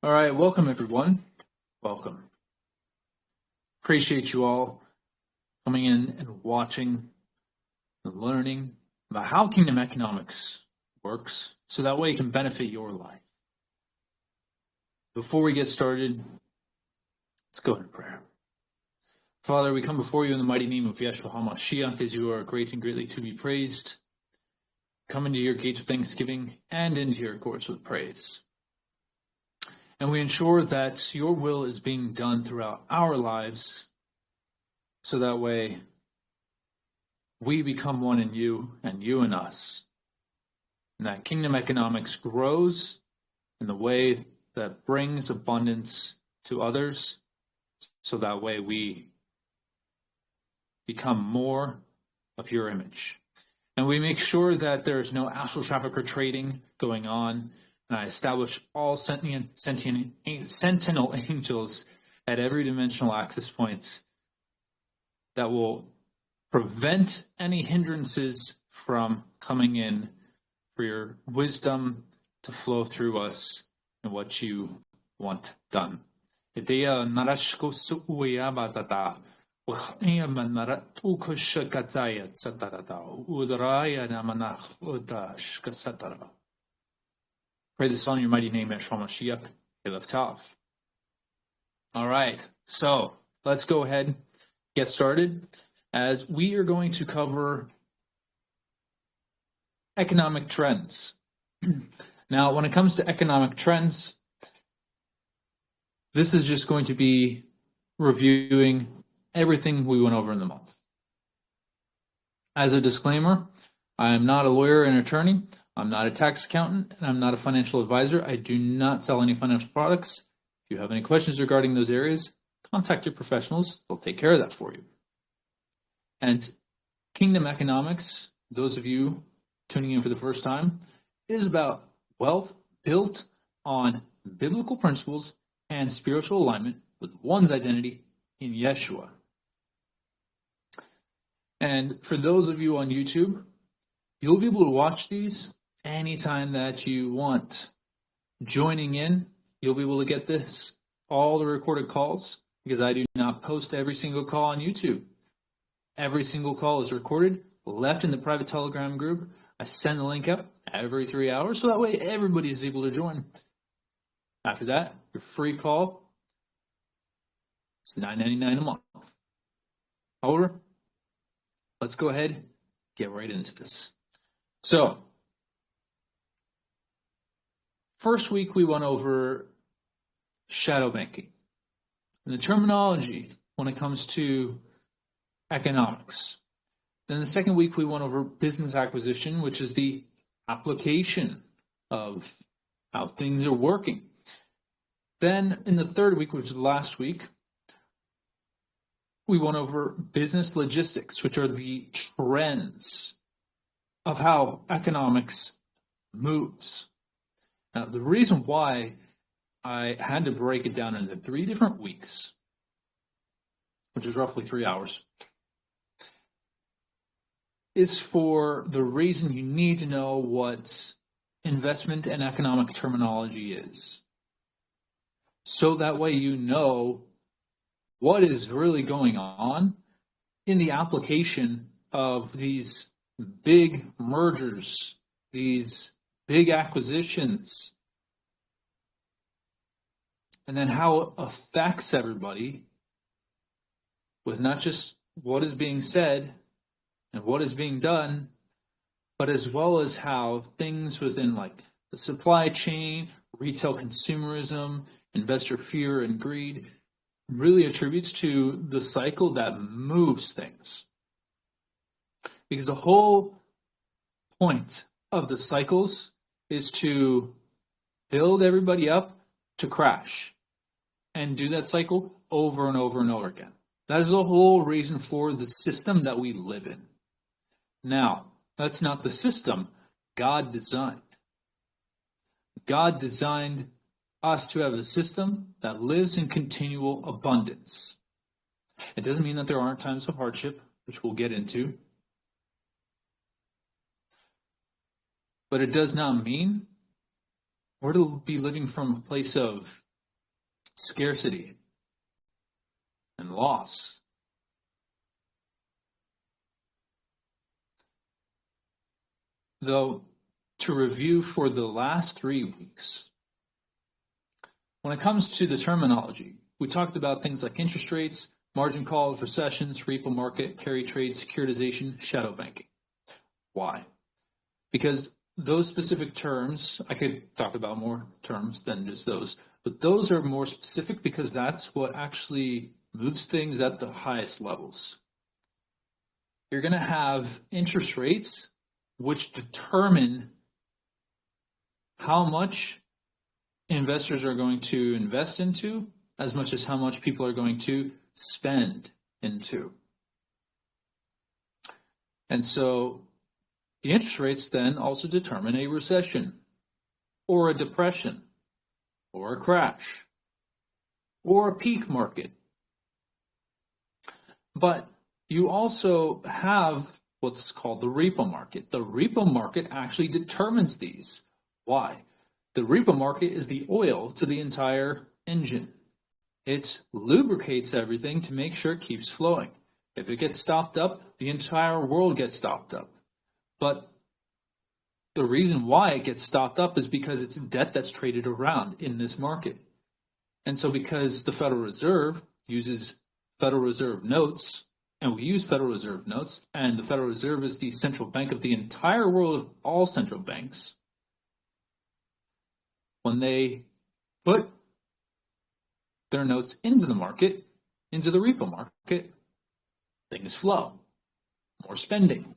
All right, welcome everyone. Welcome. Appreciate you all coming in and watching and learning about how kingdom economics works so that way it can benefit your life. Before we get started, let's go into prayer. Father, we come before you in the mighty name of Yeshua HaMashiach, as you are great and greatly to be praised. Come into your gates with thanksgiving and into your courts with praise. And we ensure that your will is being done throughout our lives, so that way we become one in you and you in us. And that kingdom economics grows in the way that brings abundance to others, so that way we become more of your image. And we make sure that there's no astral trafficker trading going on. And I establish all sentinel angels at every dimensional access point that will prevent any hindrances from coming in for your wisdom to flow through us and what you want done. Pray this on your mighty name, Yeshua HaMashiach, Eleftav. All right, so let's go ahead and get started, as we are going to cover economic trends. Now, when it comes to economic trends, this is just going to be reviewing everything we went over in the month. As a disclaimer, I am not a lawyer and attorney. I'm not a tax accountant, and I'm not a financial advisor. I do not sell any financial products. If you have any questions regarding those areas, contact your professionals. They'll take care of that for you. And kingdom economics, those of you tuning in for the first time, is about wealth built on biblical principles and spiritual alignment with one's identity in Yeshua. And for those of you on YouTube, you'll be able to watch these anytime that you want. Joining in, you'll be able to get all the recorded calls, because I do not post every single call on YouTube. Every single call is recorded, left in the private Telegram group. I send the link up every 3 hours, so that way everybody is able to join. After that, your free call, it's $9.99 a month. However, let's go ahead, get right into this. So, first week we went over shadow banking and the terminology when it comes to economics. Then the second week we went over business acquisition, which is the application of how things are working. Then in the third week, which is last week, we went over business logistics, which are the trends of how economics moves. Now, the reason why I had to break it down into 3 different weeks, which is roughly 3 hours, is for the reason you need to know what investment and economic terminology is. So that way you know what is really going on in the application of these big mergers, these big acquisitions, and then how it affects everybody with not just what is being said and what is being done, but as well as how things within like the supply chain, retail consumerism, investor fear and greed really attributes to the cycle that moves things. Because the whole point of the cycles is to build everybody up to crash and do that cycle over and over and over again. That is the whole reason for the system that we live in. Now, that's not the system God designed. God designed us to have a system that lives in continual abundance. It doesn't mean that there aren't times of hardship, which we'll get into. But it does not mean we're to be living from a place of scarcity and loss. Though, to review for the last 3 weeks, when it comes to the terminology, we talked about things like interest rates, margin calls, recessions, repo market, carry trade, securitization, shadow banking. Why? Because those specific terms, I could talk about more terms than just those, but those are more specific because that's what actually moves things at the highest levels. You're going to have interest rates which determine how much investors are going to invest into, as much as how much people are going to spend into. And so the interest rates then also determine a recession, or a depression, or a crash, or a peak market. But you also have what's called the repo market. The repo market actually determines these. Why? The repo market is the oil to the entire engine. It lubricates everything to make sure it keeps flowing. If it gets stopped up, the entire world gets stopped up. But the reason why it gets stopped up is because it's debt that's traded around in this market. And so because the Federal Reserve uses Federal Reserve notes, and we use Federal Reserve notes, and the Federal Reserve is the central bank of the entire world of all central banks, when they put their notes into the market, into the repo market, things flow, more spending.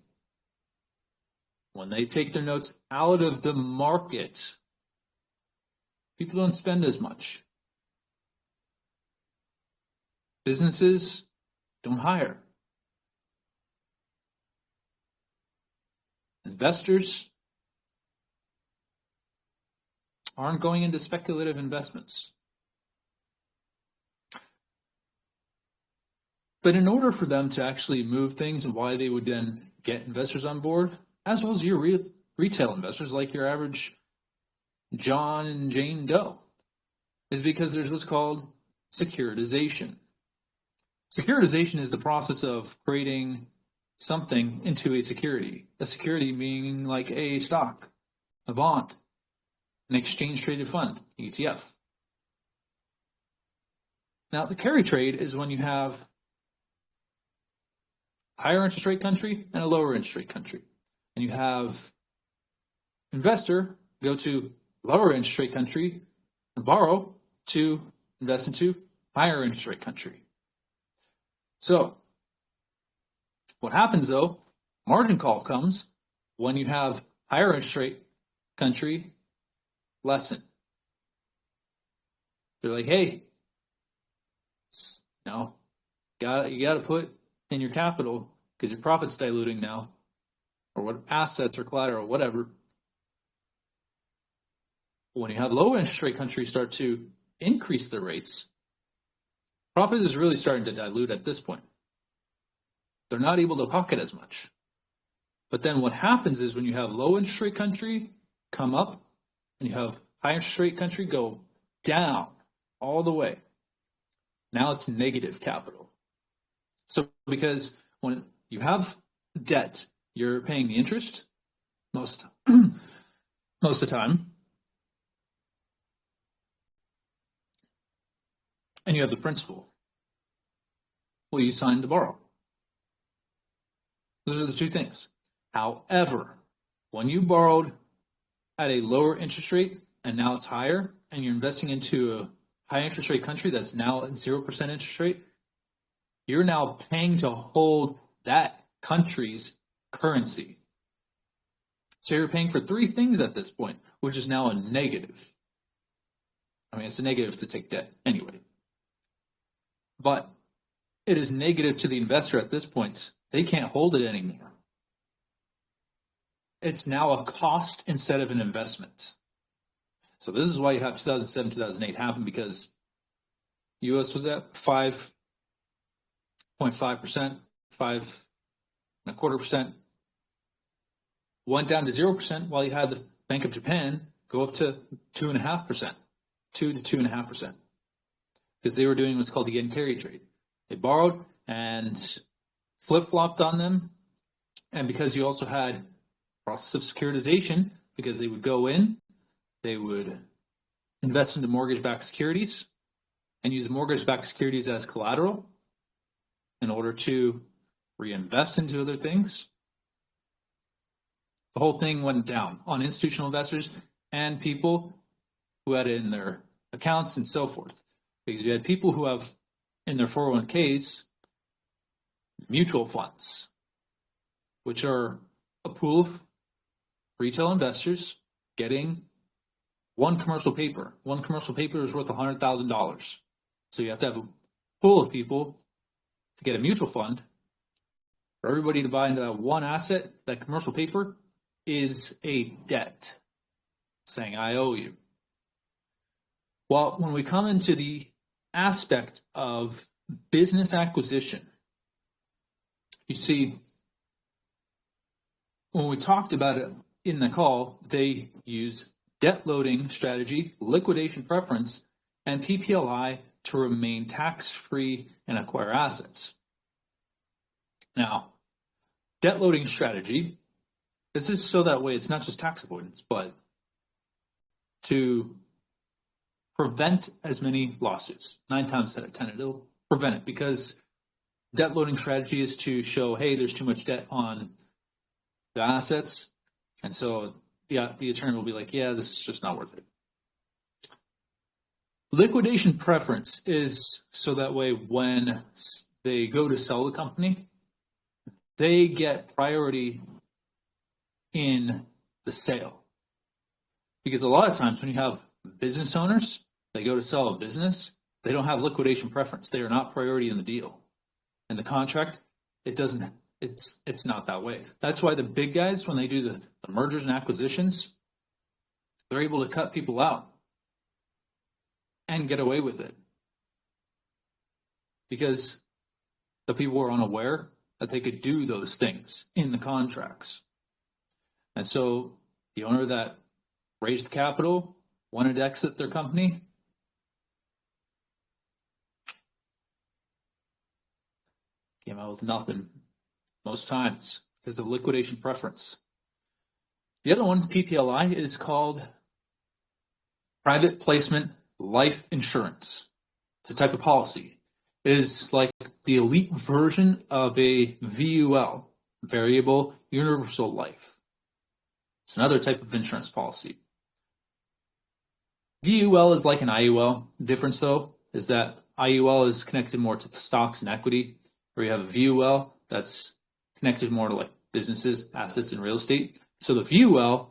When they take their notes out of the market, people don't spend as much. Businesses don't hire. Investors aren't going into speculative investments. But in order for them to actually move things, and why they would then get investors on board, as well as your retail investors, like your average John and Jane Doe, is because there's what's called securitization. Securitization is the process of creating something into a security. A security meaning like a stock, a bond, an exchange traded fund, ETF. Now, the carry trade is when you have a higher interest rate country and a lower interest rate country. And you have investor go to lower interest rate country and borrow to invest into higher interest rate country. So what happens though, margin call comes when you have higher interest rate country lessen. They're like, hey, no, you got to put in your capital because your profit's diluting now, or what assets or collateral, whatever. When you have low interest rate countries start to increase their rates, profit is really starting to dilute at this point. They're not able to pocket as much. But then what happens is when you have low interest rate country come up and you have high interest rate country go down all the way, now it's negative capital. So because when you have debt, you're paying the interest most of the time, and you have the principal. Well, you signed to borrow. Those are the two things. However, when you borrowed at a lower interest rate and now it's higher, and you're investing into a high interest rate country that's now at 0% interest rate, you're now paying to hold that country's currency. So you're paying for three things at this point, which is now a negative. I mean, it's a negative to take debt anyway. But it is negative to the investor at this point. They can't hold it anymore. It's now a cost instead of an investment. So this is why you have 2007, 2008 happen, because U.S. was at 5.5%, 5.25%, went down to 0%, while you had the Bank of Japan go up to 2.5%, 2 to 2.5%. because they were doing what's called the yen carry trade. They borrowed and flip-flopped on them. And because you also had process of securitization, because they would go in, they would invest into mortgage-backed securities and use mortgage-backed securities as collateral in order to reinvest into other things. The whole thing went down on institutional investors and people who had it in their accounts and so forth. Because you had people who have in their 401ks mutual funds, which are a pool of retail investors getting one commercial paper. One commercial paper is worth $100,000. So you have to have a pool of people to get a mutual fund. For everybody to buy into that one asset, that commercial paper is a debt, saying, I owe you. Well, when we come into the aspect of business acquisition, you see, when we talked about it in the call, they use debt loading strategy, liquidation preference, and PPLI to remain tax-free and acquire assets. Now, debt loading strategy, this is so that way it's not just tax avoidance, but to prevent as many lawsuits. 9 times out of 10, it'll prevent it, because debt loading strategy is to show, hey, there's too much debt on the assets. And so the attorney will be like, yeah, this is just not worth it. Liquidation preference is so that way when they go to sell the company, they get priority in the sale. Because a lot of times when you have business owners, they go to sell a business, they don't have liquidation preference. They are not priority in the deal. In the contract, it's not that way. That's why the big guys, when they do the mergers and acquisitions, they're able to cut people out and get away with it. Because the people were unaware that they could do those things in the contracts. And so the owner that raised the capital, wanted to exit their company, came out with nothing most times because of liquidation preference. The other one, PPLI, is called private placement life insurance. It's a type of policy. It is like the elite version of a VUL, variable universal life. It's another type of insurance policy. VUL is like an IUL. The difference, though, is that IUL is connected more to stocks and equity, where you have a VUL that's connected more to like businesses, assets, and real estate. So the VUL,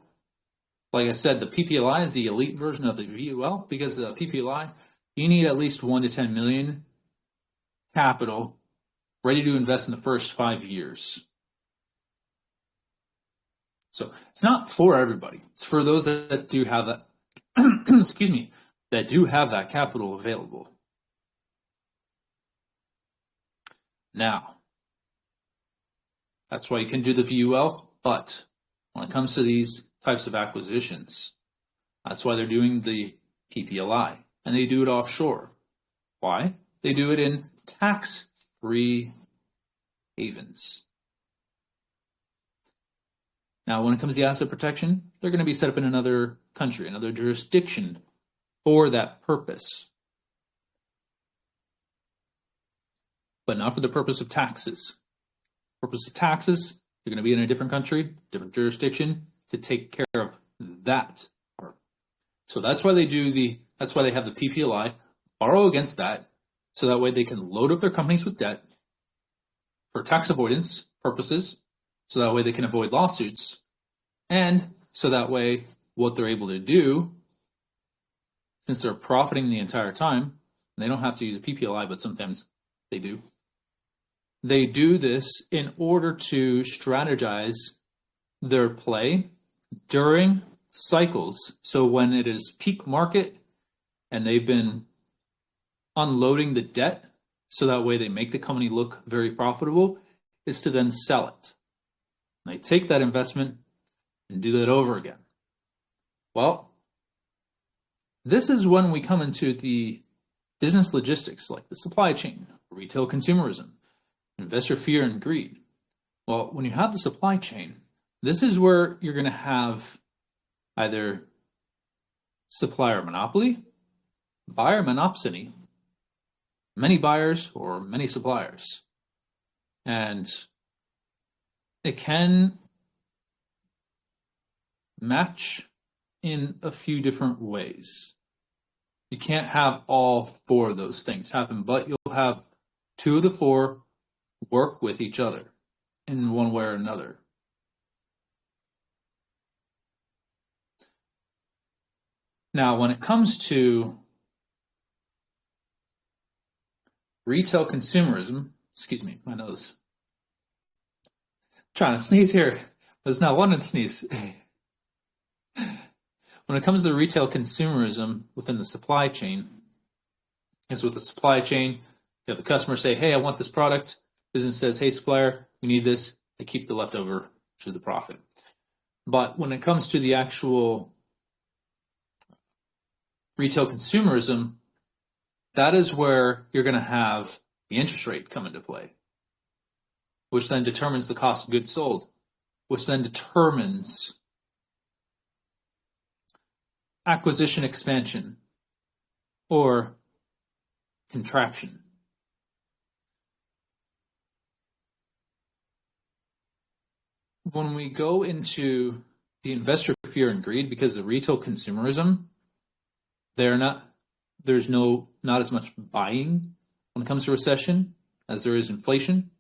like I said, the PPLI is the elite version of the VUL, because the PPLI, you need at least 1 to 10 million capital ready to invest in the first 5 years. So it's not for everybody. It's for those that do have that, excuse me, that do have that capital available. Now, that's why you can do the VUL, but when it comes to these types of acquisitions, that's why they're doing the PPLI, and they do it offshore. Why? They do it in tax-free havens. Now, when it comes to asset protection, they're going to be set up in another country, another jurisdiction for that purpose, but not for the purpose of taxes. Purpose of taxes, they're going to be in a different country, different jurisdiction to take care of that part. So that's why they have the PPLI, borrow against that, so that way they can load up their companies with debt for tax avoidance purposes, so that way they can avoid lawsuits, and so that way what they're able to do, since they're profiting the entire time, they don't have to use a PPLI, but sometimes they do. They do this in order to strategize their play during cycles. So when it is peak market and they've been unloading the debt, so that way they make the company look very profitable, is to then sell it. And they take that investment and do that over again. Well, this is when we come into the business logistics like the supply chain, retail consumerism, investor fear and greed. Well, when you have the supply chain, this is where you're going to have either supplier monopoly, buyer monopsony, many buyers or many suppliers. And it can match in a few different ways. You can't have all four of those things happen, but you'll have two of the four work with each other in one way or another. Now, when it comes to retail consumerism, excuse me, my nose. I'm trying to sneeze here. There's not one to sneeze. When it comes to retail consumerism within the supply chain, it's with the supply chain, you have the customer say, hey, I want this product. Business says, hey, supplier, we need this. They keep the leftover to the profit. But when it comes to the actual retail consumerism, that is where you're going to have the interest rate come into play, which then determines the cost of goods sold, which then determines acquisition expansion or contraction. When we go into the investor fear and greed, because the retail consumerism, there's not as much buying when it comes to recession as there is inflation.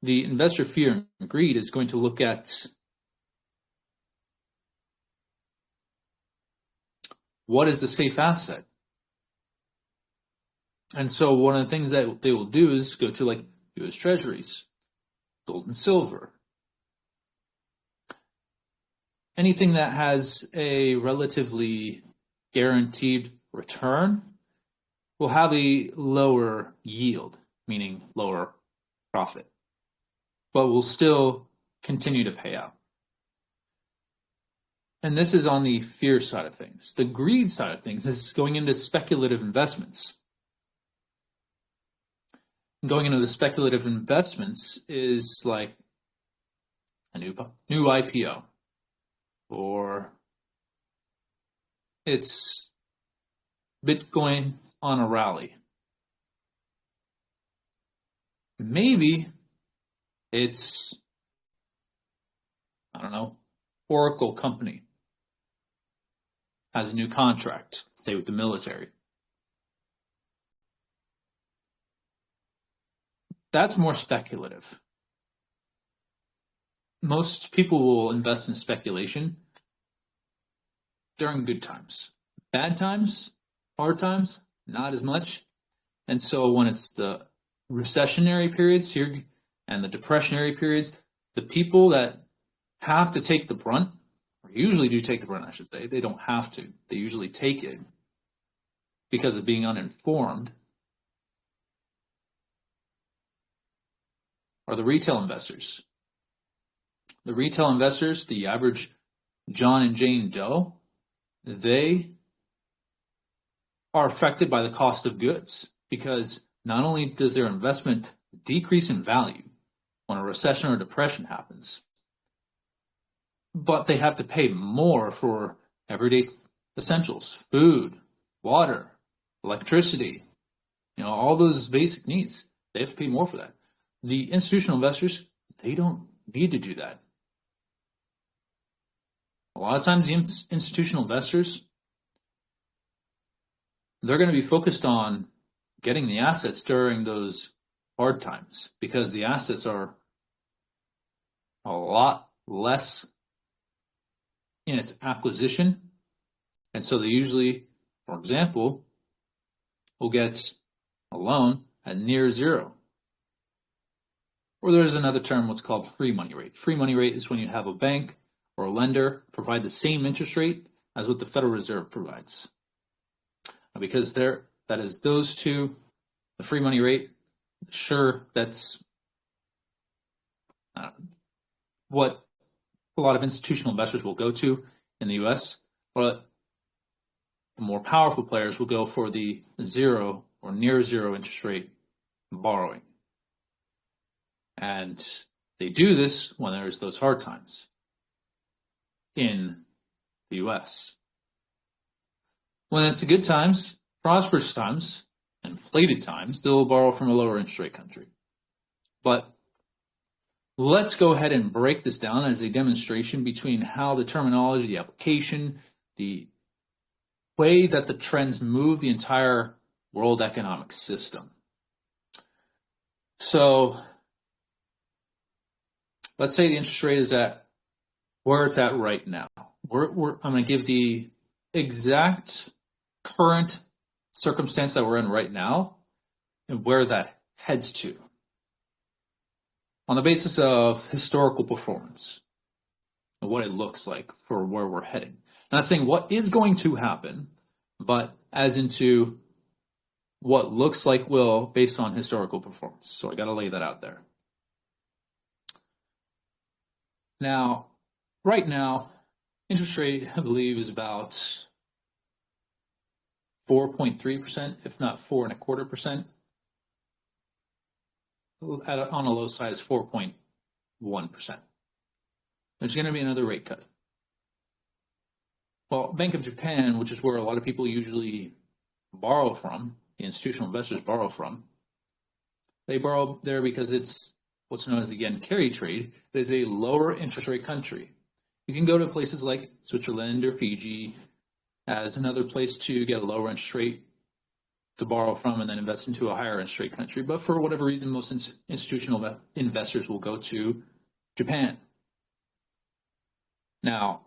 The investor fear and greed is going to look at what is a safe asset. And so one of the things that they will do is go to like U.S. treasuries, gold and silver, anything that has a relatively guaranteed return will have a lower yield, meaning lower profit, but will still continue to pay out. And this is on the fear side of things. The greed side of things is going into speculative investments. Going into the speculative investments is like a new IPO, or it's Bitcoin on a rally. Maybe it's, I don't know, Oracle company has a new contract, say with the military. That's more speculative. Most people will invest in speculation during good times. Bad times, hard times, not as much. And so when it's the recessionary periods here and the depressionary periods, the people that have to take the brunt, or usually do take the brunt, I should say, they don't have to. They usually take it because of being uninformed, are the retail investors. The retail investors, the average John and Jane Doe, they are affected by the cost of goods because not only does their investment decrease in value when a recession or depression happens, but they have to pay more for everyday essentials, food, water, electricity, all those basic needs. They have to pay more for that. The institutional investors, they don't need to do that. A lot of times the institutional investors, they're going to be focused on getting the assets during those hard times because the assets are a lot less in its acquisition. And so they usually, for example, will get a loan at near zero. Or there's another term, what's called free money rate. Free money rate is when you have a bank or a lender provide the same interest rate as what the Federal Reserve provides. Because that is those two, the free money rate, sure, that's what a lot of institutional investors will go to in the U.S., but the more powerful players will go for the 0 or near zero interest rate borrowing. And they do this when there's those hard times in the U.S. When it's a good times, prosperous times, inflated times, they'll borrow from a lower interest rate country. But let's go ahead and break this down as a demonstration between how the terminology, the application, the way that the trends move the entire world economic system. So let's say the interest rate is at where it's at right now. I'm going to give the exact current circumstance that we're in right now and where that heads to on the basis of historical performance and what it looks like for where we're heading. I'm not saying what is going to happen, but as into what looks like will based on historical performance. So I got to lay that out there. Now, right now, interest rate, I believe, is about 4.3%, if not 4.25%. On a low side is 4.1%. There's going to be another rate cut. Well, Bank of Japan, which is where a lot of people usually borrow from, the institutional investors borrow from, they borrow there because it's what's known as the yen carry trade. It is a lower interest rate country. You can go to places like Switzerland or Fiji as another place to get a lower interest rate to borrow from and then invest into a higher interest rate country. But for whatever reason, most institutional investors will go to Japan. Now,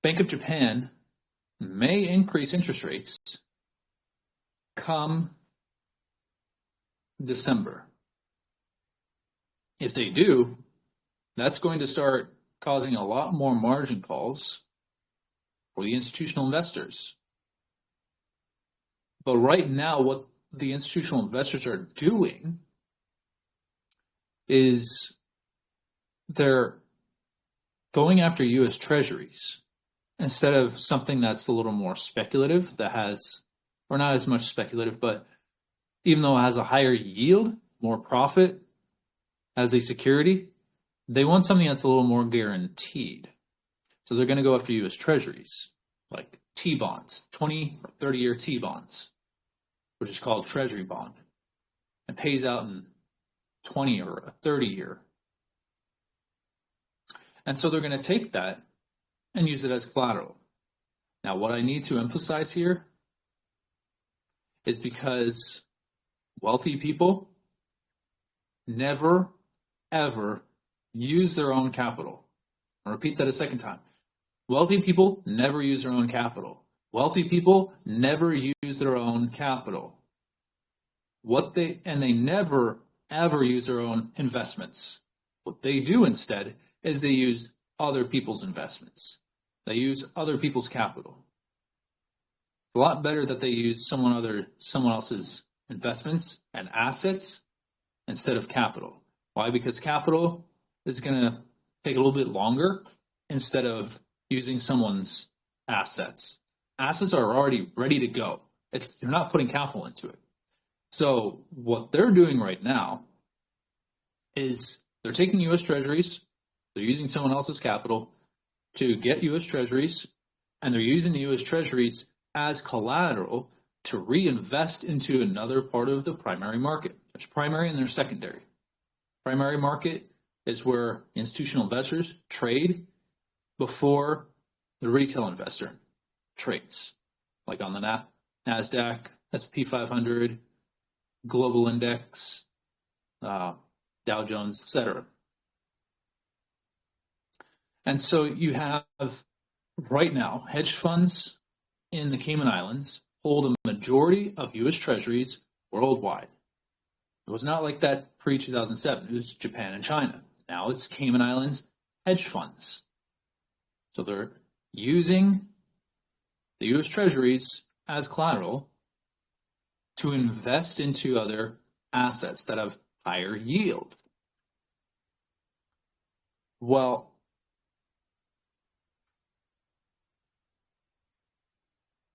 Bank of Japan may increase interest rates come December. If they do, that's going to start causing a lot more margin calls for the institutional investors. But right now, what the institutional investors are doing is they're going after U.S. Treasuries instead of something that's a little more speculative, that has, or not as much speculative, but even though it has a higher yield, more profit as a security, they want something that's a little more guaranteed. So they're going to go after U.S. Treasuries, like T-bonds, 20 or 30-year T-bonds, which is called Treasury bond, and pays out in 20 or a 30-year. And so they're going to take that and use it as collateral. Now, what I need to emphasize here is because wealthy people never, ever use their own capital. I'll repeat that a second time. Wealthy people never use their own capital. Wealthy people never use their own capital. They never, ever use their own investments. What they do instead is they use other people's investments. They use other people's capital. It's a lot better that they use someone else's investments and assets instead of capital. Why? Because capital is going to take a little bit longer instead of using someone's assets. Assets are already ready to go. You're not putting capital into it. So what they're doing right now is they're taking U.S. Treasuries, they're using someone else's capital to get U.S. Treasuries, and they're using the U.S. Treasuries as collateral to reinvest into another part of the primary market. There's primary and there's secondary. Primary market is where institutional investors trade before the retail investor trades, like on the NASDAQ, S&P 500, Global Index, Dow Jones, etc. And so you have, right now, hedge funds in the Cayman Islands hold a majority of U.S. Treasuries worldwide. It was not like that pre-2007. It was Japan and China. Now it's Cayman Islands hedge funds. So they're using the U.S. Treasuries as collateral to invest into other assets that have higher yield. Well,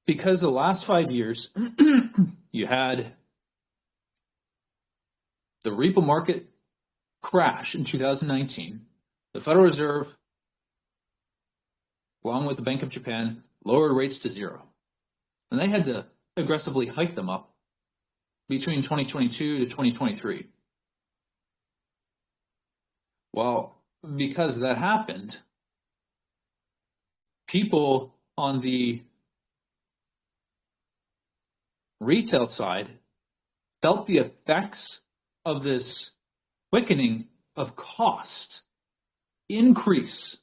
because the last 5 years, you had the repo market crash in 2019. The Federal Reserve, along with the Bank of Japan, lowered rates to zero. And they had to aggressively hike them up between 2022 to 2023. Well, because that happened, people on the retail side felt the effects of this quickening of cost increase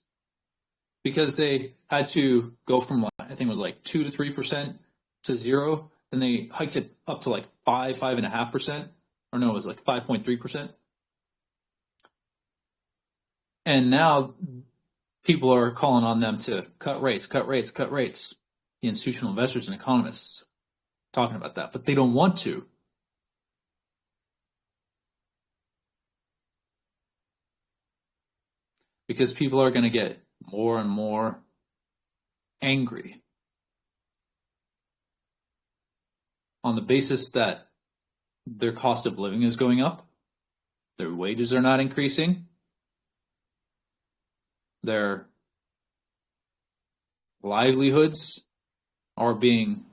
because they had to go from, I think it was like 2 to 3% to zero. Then they hiked it up to like 5.5%, or no, it was like 5.3%. And now people are calling on them to cut rates, cut rates, cut rates. The institutional investors and economists talking about that, but they don't want to. Because people are going to get more and more angry on the basis that their cost of living is going up, their wages are not increasing, their livelihoods are being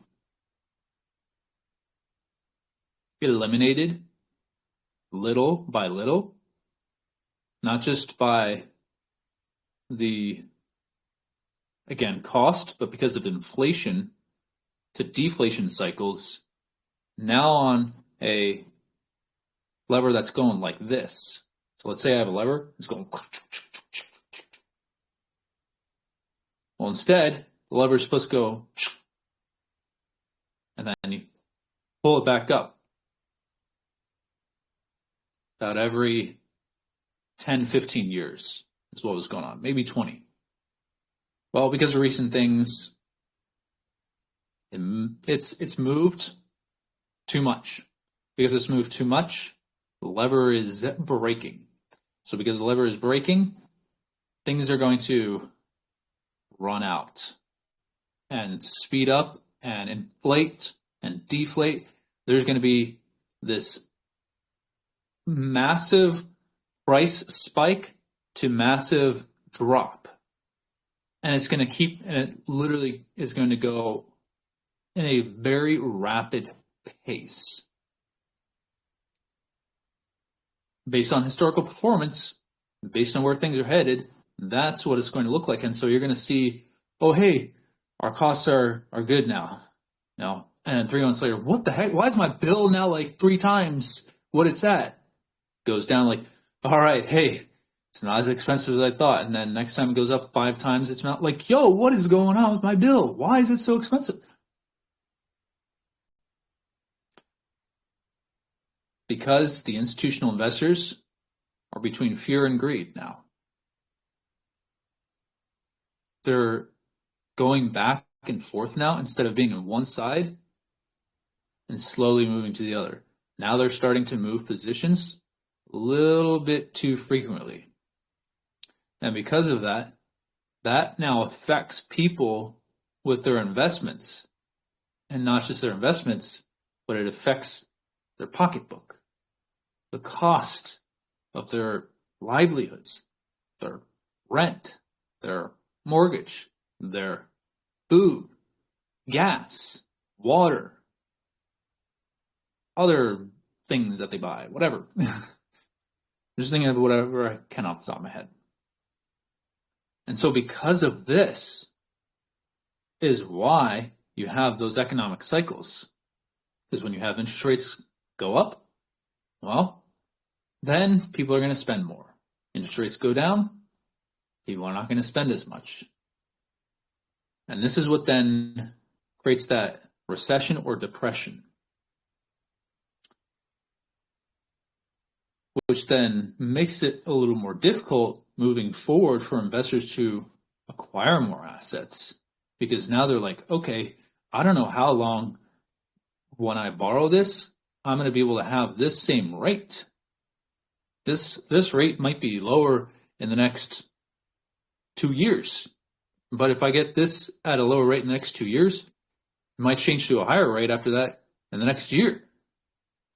eliminated little by little, not just by the, again, cost, but because of inflation to deflation cycles, now on a lever that's going like this. So let's say I have a lever, it's going. Well, instead, the lever is supposed to go, and then you pull it back up. About every 10, 15 years is what was going on, maybe 20. Well, because of recent things, it's moved too much. Because it's moved too much, the lever is breaking. So because the lever is breaking, things are going to run out and speed up and inflate and deflate. There's going to be this massive price spike to massive drop. And it's going to keep, and it literally is going to go in a very rapid pace. Based on historical performance, based on where things are headed, that's what it's going to look like. And so you're going to see, oh, hey, our costs are good now. And then 3 months later, what the heck? Why is my bill now like 3 times what it's at? Goes down like, all right, hey, it's not as expensive as I thought. And then next time it goes up 5 times, it's not like, yo, what is going on with my bill? Why is it so expensive? Because the institutional investors are between fear and greed now. They're going back and forth now instead of being on one side and slowly moving to the other. Now they're starting to move positions a little bit too frequently. And because of that, that now affects people with their investments. And not just their investments, but it affects their pocketbook, the cost of their livelihoods, their rent, their mortgage, their food, gas, water, other things that they buy, whatever. Just thinking of whatever I can off the top of my head. And so because of this is why you have those economic cycles. Because when you have interest rates go up, well, then people are going to spend more. Interest rates go down, people are not going to spend as much. And this is what then creates that recession or depression, which then makes it a little more difficult moving forward for investors to acquire more assets. Because now they're like, okay, I don't know how long when I borrow this, I'm going to be able to have this same rate. This rate might be lower in the next 2 years. But if I get this at a lower rate in the next 2 years, it might change to a higher rate after that in the next year.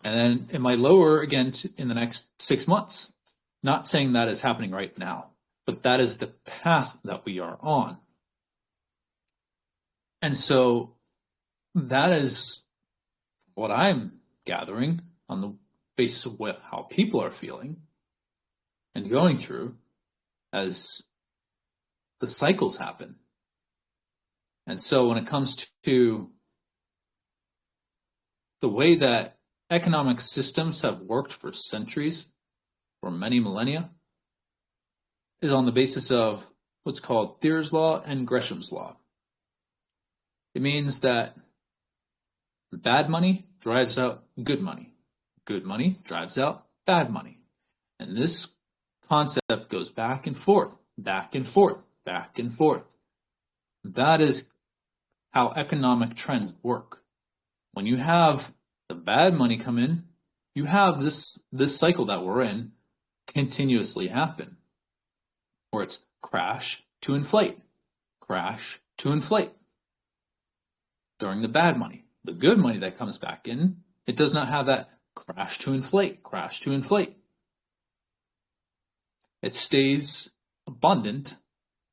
And then it might lower again in the next 6 months. Not saying that is happening right now, but that is the path that we are on. And so that is what I'm gathering on the basis of how people are feeling and going through as the cycles happen. And so when it comes to the way that economic systems have worked for centuries, for many millennia, is on the basis of what's called Thayer's law and Gresham's law. It means that bad money drives out good money. Good money drives out bad money. And this concept goes back and forth, back and forth, back and forth. That is how economic trends work. When you have the bad money come in, you have this cycle that we're in continuously happen, where it's crash to inflate, crash to inflate. During the bad money, the good money that comes back in, it does not have that crash to inflate, crash to inflate. It stays abundant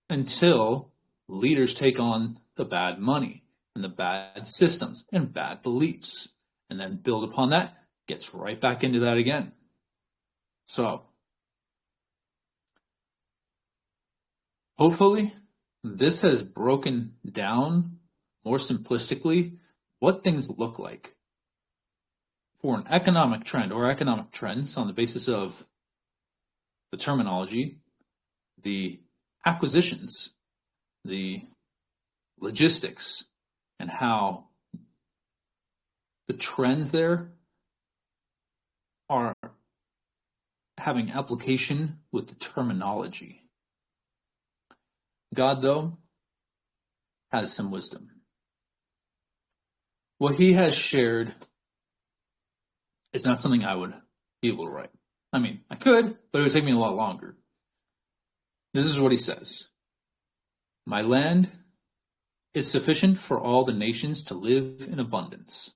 until leaders take on the bad money and the bad systems and bad beliefs, and then build upon that, gets right back into that again. So, hopefully, this has broken down more simplistically what things look like for an economic trend or economic trends on the basis of the terminology, the acquisitions, the logistics, and how the trends there are having application with the terminology. God, though, has some wisdom. What he has shared is not something I would be able to write. I mean, I could, but it would take me a lot longer. This is what he says. My land is sufficient for all the nations to live in abundance.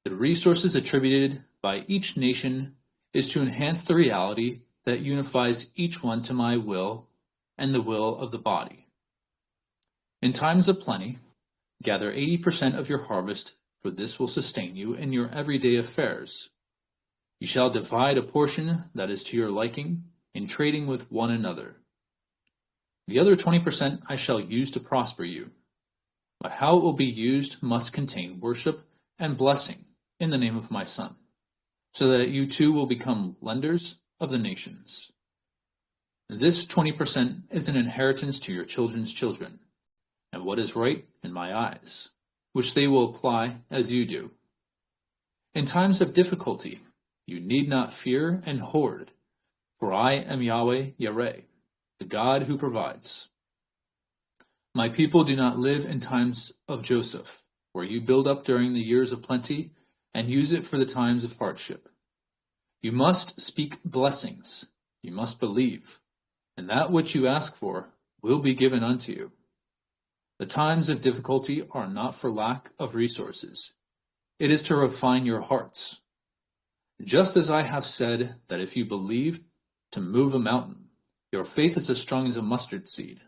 The resources attributed by each nation is to enhance the reality that unifies each one to my will and the will of the body. In times of plenty, gather 80% of your harvest, for this will sustain you in your everyday affairs. You shall divide a portion that is to your liking in trading with one another. The other 20% I shall use to prosper you, but how it will be used must contain worship and blessing in the name of my Son, so that you too will become lenders of the nations. This 20% is an inheritance to your children's children, and what is right in my eyes, which they will apply as you do. In times of difficulty, you need not fear and hoard, for I am Yahweh Yireh, the God who provides. My people do not live in times of Joseph, where you build up during the years of plenty and use it for the times of hardship. You must speak blessings, you must believe, and that which you ask for will be given unto you. The times of difficulty are not for lack of resources. It is to refine your hearts. Just as I have said that if you believe to move a mountain, your faith is as strong as a mustard seed.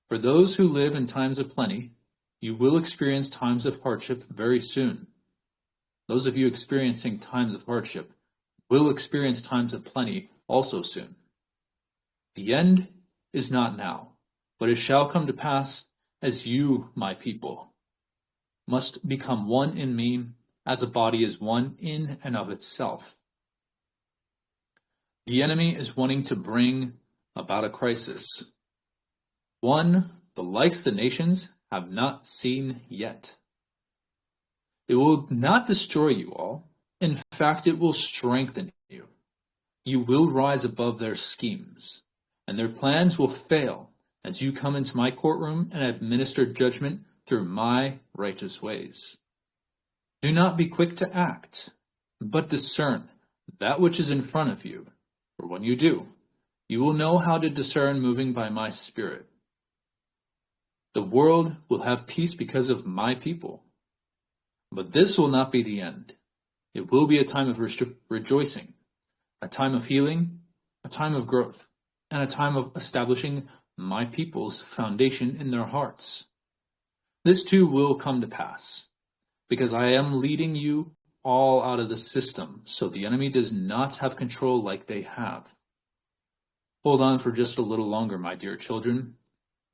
For those who live in times of plenty, you will experience times of hardship very soon. Those of you experiencing times of hardship will experience times of plenty also soon. The end is not now, but it shall come to pass as you, my people, must become one in me, as a body is one in and of itself. The enemy is wanting to bring about a crisis, one the likes the nations have not seen yet. It will not destroy you all. In fact, it will strengthen you. You will rise above their schemes, and their plans will fail as you come into my courtroom and administer judgment through my righteous ways. Do not be quick to act, but discern that which is in front of you, for when you do, you will know how to discern moving by my spirit. The world will have peace because of my people, But this will not be the end. It will be a time of rejoicing, a time of healing, a time of growth, and a time of establishing my people's foundation in their hearts. This too will come to pass, because I am leading you all out of the system, so the enemy does not have control like they have. Hold on for just a little longer, my dear children,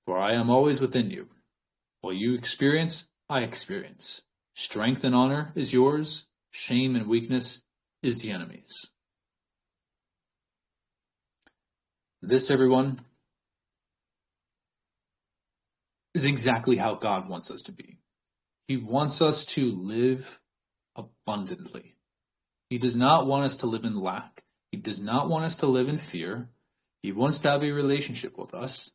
for I am always within you. While you experience, I experience. Strength and honor is yours, shame and weakness is the enemy's. This, everyone, is exactly how God wants us to be. He wants us to live abundantly. He does not want us to live in lack. He does not want us to live in fear. He wants to have a relationship with us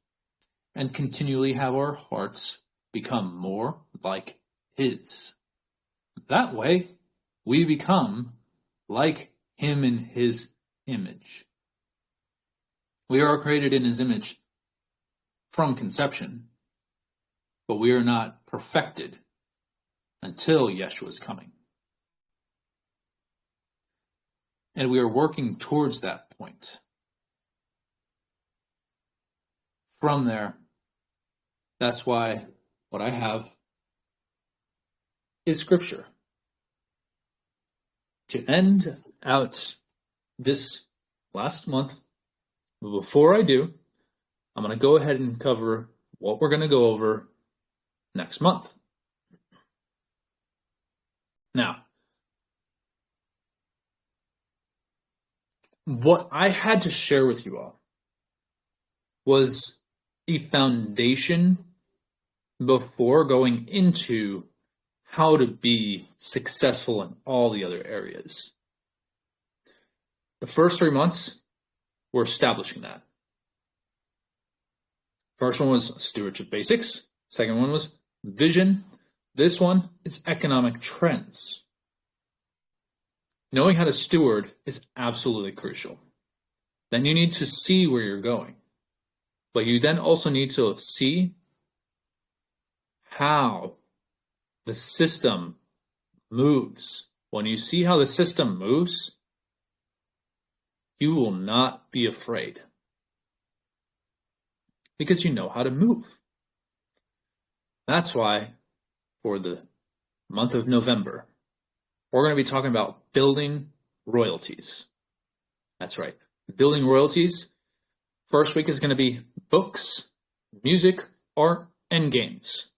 and continually have our hearts become more like His. That way, we become like Him in His image. We are created in His image from conception, but we are not perfected until Yeshua's coming. And we are working towards that point. From there, that's why what I have is Scripture. To end out this last month, but before I do, I'm going to go ahead and cover what we're going to go over next month. Now, what I had to share with you all was the foundation before going into how to be successful in all the other areas. The first 3 months, we're establishing that. First one was stewardship basics. Second one was vision. This one is economic trends. Knowing how to steward is absolutely crucial. Then you need to see where you're going. But you then also need to see how the system moves. When you see how the system moves, you will not be afraid, because you know how to move. That's why for the month of November, we're going to be talking about building royalties. That's right, building royalties. First week is going to be books, music, art, and games.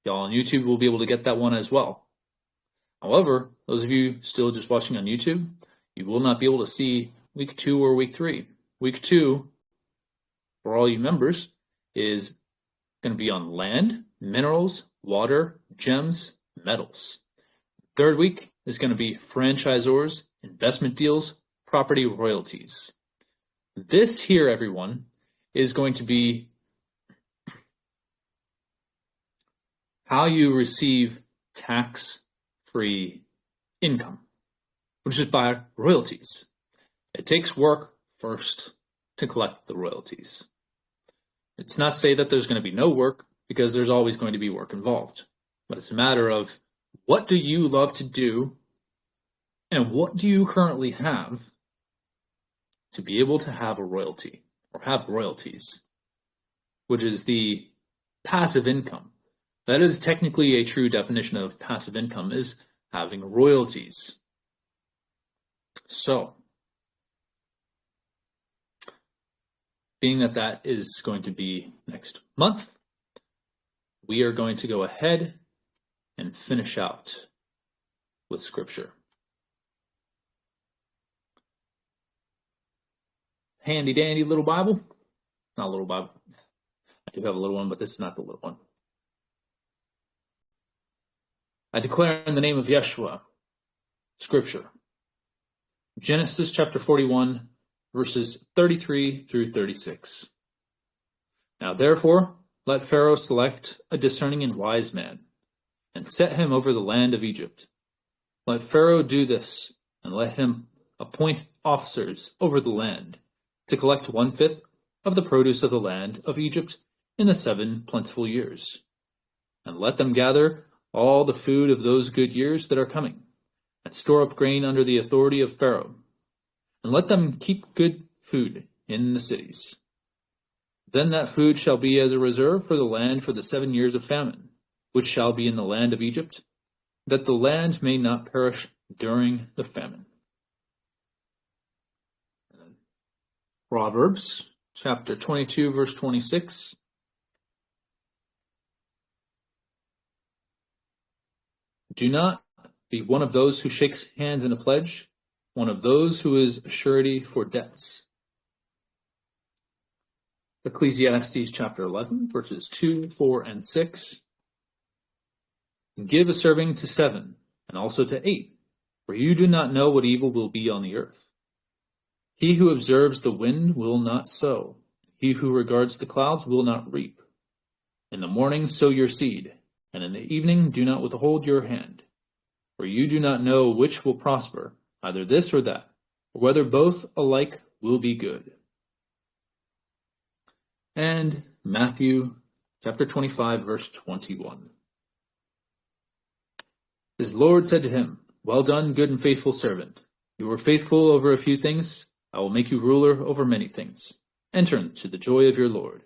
Y'all on YouTube will be able to get that one as well. However, those of you still just watching on YouTube, you will not be able to see week 2 or week 3. Week 2, for all you members, is going to be on land, minerals, water, gems, metals. Third week is going to be franchisors, investment deals, property royalties. This here, everyone, is going to be how you receive tax-free income, which is by royalties. It takes work first to collect the royalties. It's not say that there's going to be no work, because there's always going to be work involved. But it's a matter of, what do you love to do, and what do you currently have to be able to have a royalty, or have royalties, which is the passive income. That is technically a true definition of passive income, is having royalties. So, being that that is going to be next month, we are going to go ahead and finish out with Scripture. Handy dandy little Bible. Not a little Bible. I do have a little one, but this is not the little one. I declare in the name of Yeshua, Scripture. Genesis chapter 41, verses 33 through 36. Now therefore, let Pharaoh select a discerning and wise man, and set him over the land of Egypt. Let Pharaoh do this, and let him appoint officers over the land, to collect 1/5 of the produce of the land of Egypt in the 7 plentiful years. and let them gather all the food of those good years that are coming, and store up grain under the authority of Pharaoh, and let them keep good food in the cities. Then that food shall be as a reserve for the land for the 7 years of famine, which shall be in the land of Egypt, that the land may not perish during the famine. Proverbs chapter 22, verse 26. Do not be one of those who shakes hands in a pledge, one of those who is surety for debts. Ecclesiastes chapter 11, verses 2, 4, and 6. Give a serving to 7, and also to 8, for you do not know what evil will be on the earth. He who observes the wind will not sow. He who regards the clouds will not reap. In the morning sow your seed, and in the evening do not withhold your hand. For you do not know which will prosper, either this or that, or whether both alike will be good. And Matthew chapter 25, verse 21. His Lord said to him, Well done, good and faithful servant. You were faithful over a few things. I will make you ruler over many things. Enter into the joy of your Lord.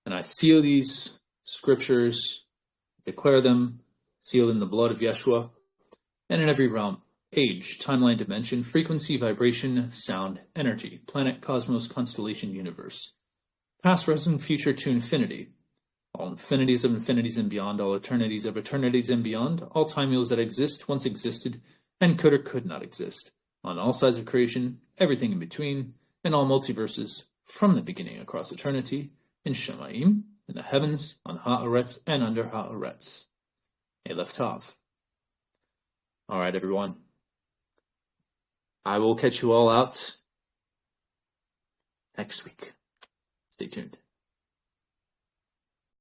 And I seal these scriptures, declare them sealed in the blood of Yeshua, and in every realm, age, timeline, dimension, frequency, vibration, sound, energy, planet, cosmos, constellation, universe, past, present, future to infinity, all infinities of infinities and beyond, all eternities of eternities and beyond, all time wheels that exist, once existed, and could or could not exist, on all sides of creation, everything in between, and all multiverses, from the beginning across eternity, in Shemaim, in the heavens, on Haaretz, and under Haaretz. Aleph Tav. All right, everyone. I will catch you all out next week. Stay tuned.